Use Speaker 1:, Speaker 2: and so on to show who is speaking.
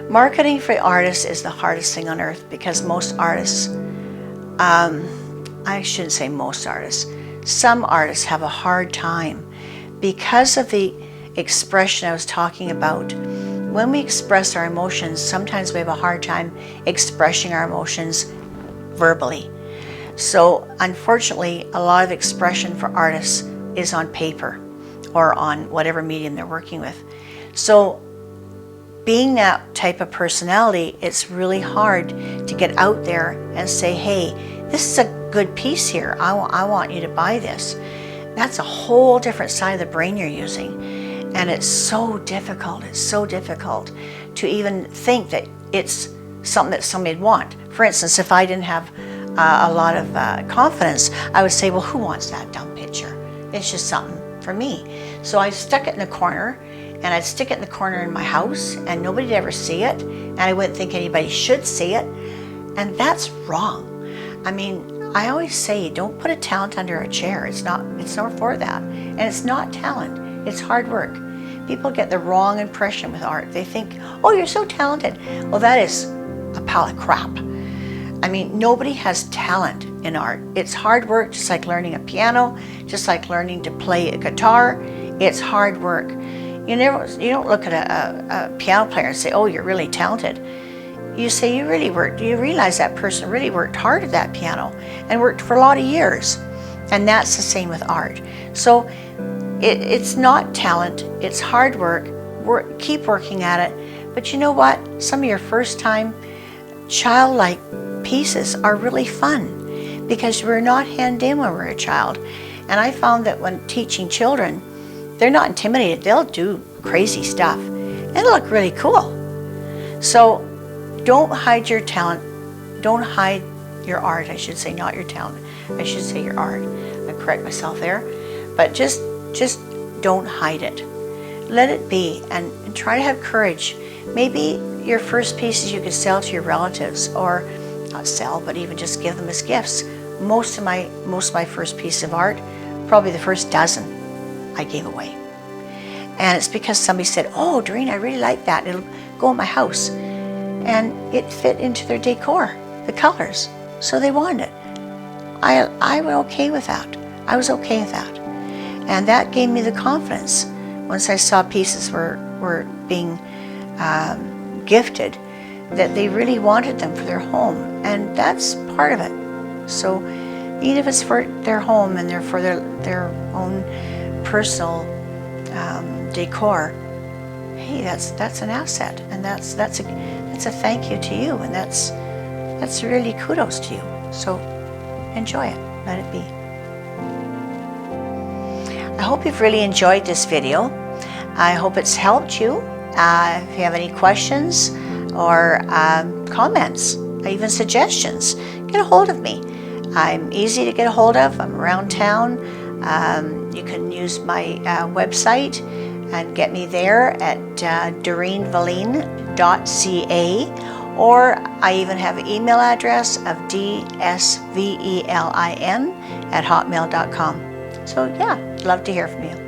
Speaker 1: Marketing for artists is the hardest thing on earth, because most artists, I shouldn't say most artists, some artists have a hard time because of the expression I was talking about. When we express our emotions, sometimes we have a hard time expressing our emotions verbally. So unfortunately, a lot of expression for artists is on paper or on whatever medium they're working with. So being that type of personality, it's really hard to get out there and say, hey, this is a good piece here. I want you to buy this. That's a whole different side of the brain you're using. And it's so difficult. It's so difficult to even think that it's something that somebody'd want. For instance, if I didn't have a lot of confidence, I would say, well, who wants that dumb picture? It's just something for me. So I stuck it in the corner, and I'd stick it in the corner in my house, and nobody'd ever see it, and I wouldn't think anybody should see it, and that's wrong. I mean, I always say, don't put a talent under a chair. It's not for that, and it's not talent. It's hard work. People get the wrong impression with art. They think, oh, you're so talented. Well, that is a pile of crap. I mean, nobody has talent in art. It's hard work, just like learning a piano, just like learning to play a guitar. It's hard work. You don't look at a piano player and say, oh, you're really talented. You say, you really worked. You realize that person really worked hard at that piano and worked for a lot of years. And that's the same with art. So it's not talent, it's hard work. Keep working at it. But you know what? Some of your first time childlike pieces are really fun because we're not hand in when we're a child. And I found that when teaching children, they're not intimidated. They'll do crazy stuff. It'll look really cool. So don't hide your talent. Don't hide your art, I should say, not your talent. I should say your art. I correct myself there. But just don't hide it. Let it be, and try to have courage. Maybe your first pieces you could sell to your relatives, or not sell, but even just give them as gifts. Most of my first piece of art, probably the first dozen, I gave away. And it's because somebody said, oh, Doreen, I really like that. It'll go in my house. And it fit into their decor, the colors. So they wanted it. I was okay with that. I was okay with that. And that gave me the confidence. Once I saw pieces were being gifted, that they really wanted them for their home. And that's part of it. So even if it's for their home and they're for their own personal decor, hey, that's an asset, and that's a thank you to you, and that's really kudos to you. So enjoy it, let it be. I hope you've really enjoyed this video. I hope it's helped you. If you have any questions or comments, or even suggestions, get a hold of me. I'm easy to get a hold of. I'm around town. You can use my website and get me there at doreenvalin.ca, or I even have an email address of dsvelin@hotmail.com. So yeah, I'd love to hear from you.